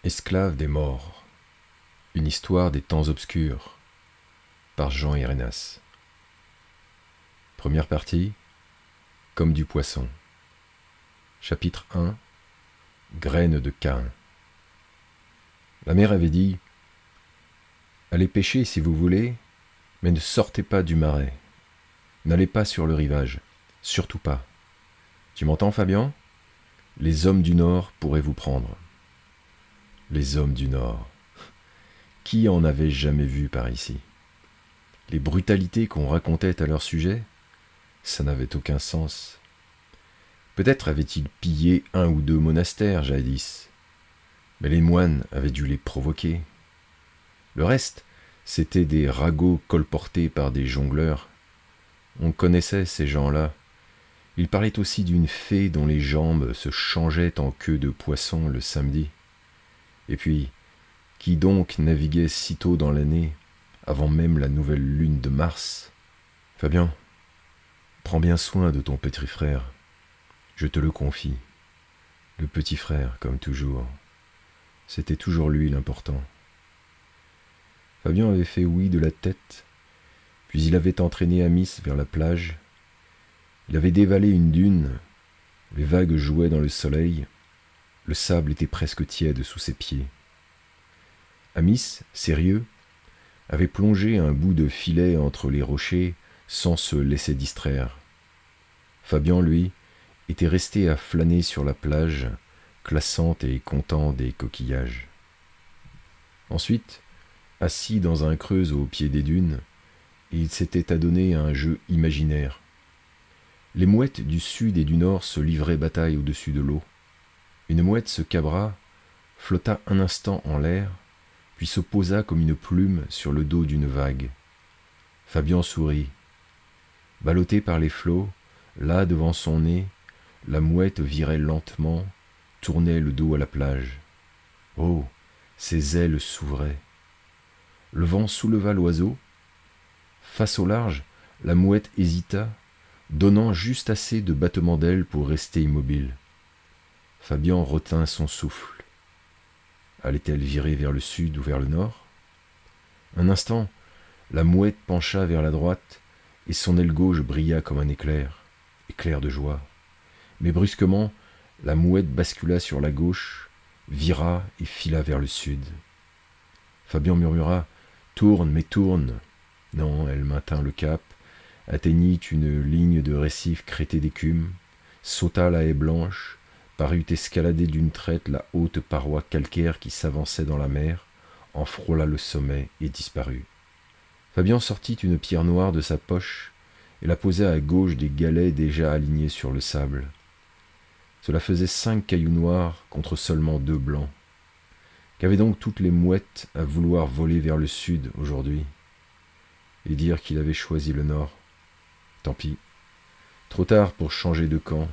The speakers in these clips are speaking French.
Esclaves des morts. Une histoire des temps obscurs. Par Jean Irénas. Première partie. Comme du poisson. Chapitre 1. Graines de Caïn. La mère avait dit « Allez pêcher si vous voulez, mais ne sortez pas du marais. N'allez pas sur le rivage, surtout pas. Tu m'entends, Fabien ? Les hommes du Nord pourraient vous prendre. » Les hommes du Nord. Qui en avait jamais vu par ici ? Les brutalités qu'on racontait à leur sujet, ça n'avait aucun sens. Peut-être avaient-ils pillé un ou deux monastères jadis, mais les moines avaient dû les provoquer. Le reste, c'étaient des ragots colportés par des jongleurs. On connaissait ces gens-là. Ils parlaient aussi d'une fée dont les jambes se changeaient en queue de poisson le samedi. Et puis, qui donc naviguait si tôt dans l'année, avant même la nouvelle lune de mars ? Fabien, prends bien soin de ton petit frère. Je te le confie. Le petit frère, comme toujours. C'était toujours lui l'important. Fabien avait fait oui de la tête, puis il avait entraîné Amis vers la plage. Il avait dévalé une dune, les vagues jouaient dans le soleil, le sable était presque tiède sous ses pieds. Amis, sérieux, avait plongé un bout de filet entre les rochers sans se laisser distraire. Fabien, lui, était resté à flâner sur la plage, classant et comptant des coquillages. Ensuite, assis dans un creux au pied des dunes, il s'était adonné à un jeu imaginaire. Les mouettes du sud et du nord se livraient bataille au-dessus de l'eau. Une mouette se cabra, flotta un instant en l'air, puis se posa comme une plume sur le dos d'une vague. Fabien sourit. Ballottée par les flots, là devant son nez, la mouette virait lentement, tournait le dos à la plage. Oh, ses ailes s'ouvraient. Le vent souleva l'oiseau. Face au large, la mouette hésita, donnant juste assez de battements d'ailes pour rester immobile. Fabien retint son souffle. Allait-elle virer vers le sud ou vers le nord ? Un instant, la mouette pencha vers la droite et son aile gauche brilla comme un éclair de joie. Mais brusquement, la mouette bascula sur la gauche, vira et fila vers le sud. Fabien murmura « Tourne, mais tourne !» Non, elle maintint le cap, atteignit une ligne de récifs crêtés d'écume, sauta la haie blanche, parut escalader d'une traite la haute paroi calcaire qui s'avançait dans la mer, en frôla le sommet et disparut. Fabien sortit une pierre noire de sa poche et la posa à gauche des galets déjà alignés sur le sable. Cela faisait 5 cailloux noirs contre seulement 2 blancs. Qu'avaient donc toutes les mouettes à vouloir voler vers le sud aujourd'hui ? Et dire qu'il avait choisi le nord. Tant pis. Trop tard pour changer de camp.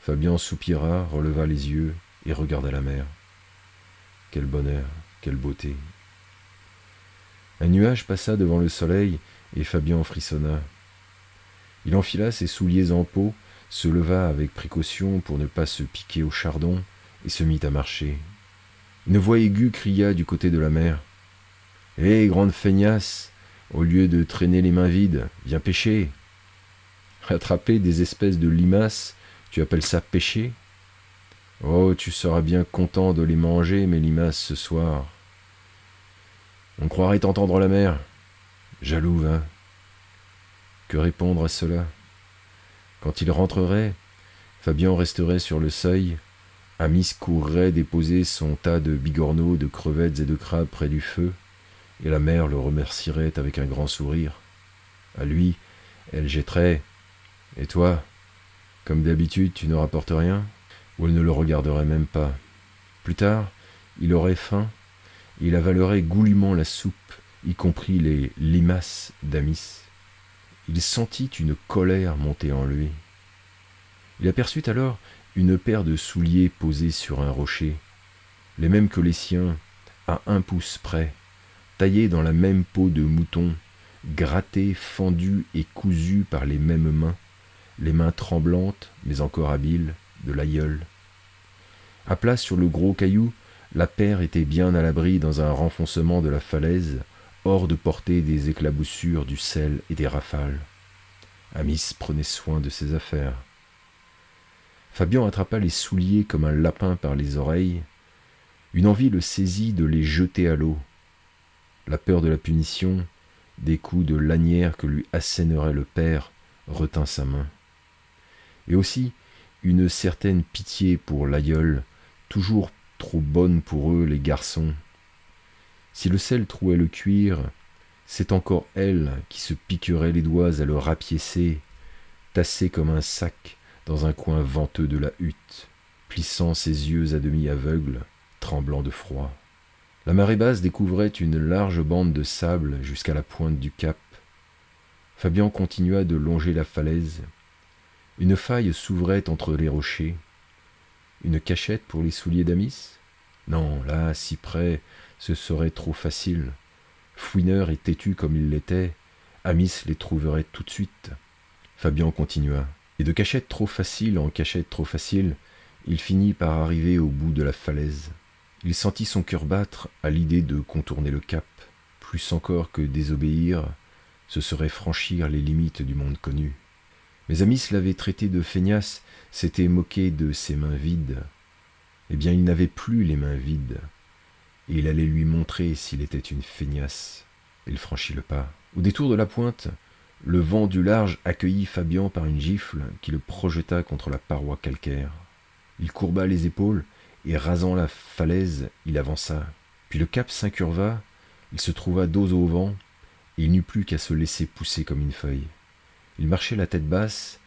Fabien soupira, releva les yeux et regarda la mer. Quel bonheur, quelle beauté. Un nuage passa devant le soleil et Fabien frissonna. Il enfila ses souliers en peau, se leva avec précaution pour ne pas se piquer au chardon et se mit à marcher. Une voix aiguë cria du côté de la mer. « Hé, grande feignasse, au lieu de traîner les mains vides, viens pêcher. » Attraper des espèces de limaces, tu appelles ça pêcher ? Oh, tu seras bien content de les manger, mes limaces, ce soir. On croirait t'entendre la mer. Jaloux, hein ? Que répondre à cela ? Quand il rentrerait, Fabien resterait sur le seuil, Amis courrait déposer son tas de bigorneaux, de crevettes et de crabes près du feu, et la mère le remercierait avec un grand sourire. À lui, elle jetterait « Et toi, comme d'habitude, tu ne rapportes rien ?» ou elle ne le regarderait même pas. Plus tard, il aurait faim, et il avalerait goulûment la soupe, y compris les limaces d'Amis. Il sentit une colère monter en lui. Il aperçut alors une paire de souliers posés sur un rocher, les mêmes que les siens, à 1 pouce près, taillés dans la même peau de mouton, grattés, fendus et cousus par les mêmes mains, les mains tremblantes, mais encore habiles, de l'aïeul. À plat sur le gros caillou, La paire était bien à l'abri dans un renfoncement de la falaise, hors de portée des éclaboussures du sel et des rafales. Amis prenait soin de ses affaires. Fabian attrapa les souliers comme un lapin par les oreilles. Une envie le saisit de les jeter à l'eau. La peur de la punition, des coups de lanière que lui assènerait le père, retint sa main. Et aussi une certaine pitié pour l'aïeule, toujours trop bonne pour eux les garçons. Si le sel trouait le cuir, c'est encore elle qui se piquerait les doigts à le rapiécer, tassé comme un sac dans un coin venteux de la hutte, plissant ses yeux à demi aveugles, tremblant de froid. La marée basse découvrait une large bande de sable jusqu'à la pointe du cap. Fabian continua de longer la falaise. Une faille s'ouvrait entre les rochers. Une cachette pour les souliers d'Amis ? Non, là, si près, ce serait trop facile. Fouineur et têtu comme il l'était, Amis les trouverait tout de suite. Fabian continua. Et de cachette trop facile en cachette trop facile, il finit par arriver au bout de la falaise. Il sentit son cœur battre à l'idée de contourner le cap. Plus encore que désobéir, ce serait franchir les limites du monde connu. Mais Amis l'avait traité de feignasse, s'était moqué de ses mains vides. Eh bien, il n'avait plus les mains vides, et il allait lui montrer s'il était une feignasse. Il franchit le pas. Au détour de la pointe, le vent du large accueillit Fabian par une gifle qui le projeta contre la paroi calcaire. Il courba les épaules, et rasant la falaise, il avança. Puis le cap s'incurva, il se trouva dos au vent, et il n'eut plus qu'à se laisser pousser comme une feuille. Il marchait la tête basse,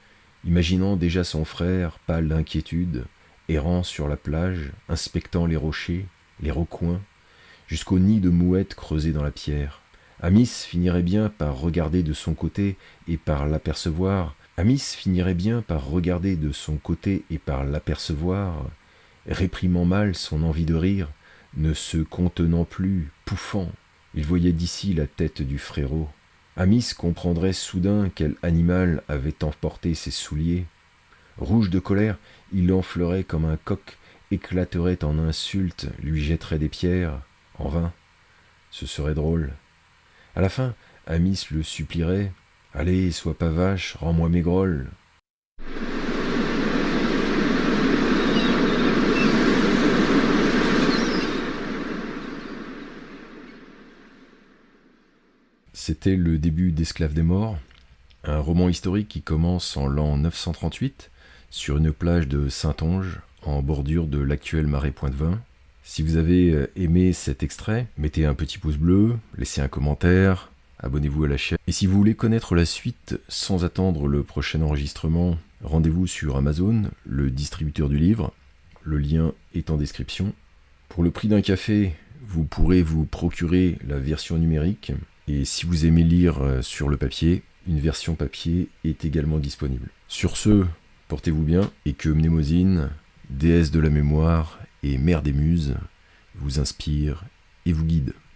imaginant déjà son frère, pâle d'inquiétude, errant sur la plage, inspectant les rochers, les recoins, jusqu'au nid de mouettes creusé dans la pierre. Amis finirait bien par regarder de son côté et par l'apercevoir. Réprimant mal son envie de rire, ne se contenant plus, pouffant. Il voyait d'ici la tête du frérot. Amis comprendrait soudain quel animal avait emporté ses souliers. Rouge de colère, il enflerait comme un coq, éclaterait en insultes, lui jetterait des pierres. En vain, ce serait drôle. À la fin, Amis le supplierait. « Allez, sois pas vache, rends-moi mes grolles. » C'était le début d'Esclaves des morts, un roman historique qui commence en l'an 938 sur une plage de Saintonge, en bordure de l'actuelle marais Poitevin. Si vous avez aimé cet extrait, mettez un petit pouce bleu, laissez un commentaire, abonnez-vous à la chaîne. Et si vous voulez connaître la suite sans attendre le prochain enregistrement, rendez-vous sur Amazon, le distributeur du livre. Le lien est en description. Pour le prix d'un café, vous pourrez vous procurer la version numérique. Et si vous aimez lire sur le papier, une version papier est également disponible. Sur ce, portez-vous bien et que Mnémosyne, déesse de la mémoire et mère des muses, vous inspire et vous guide.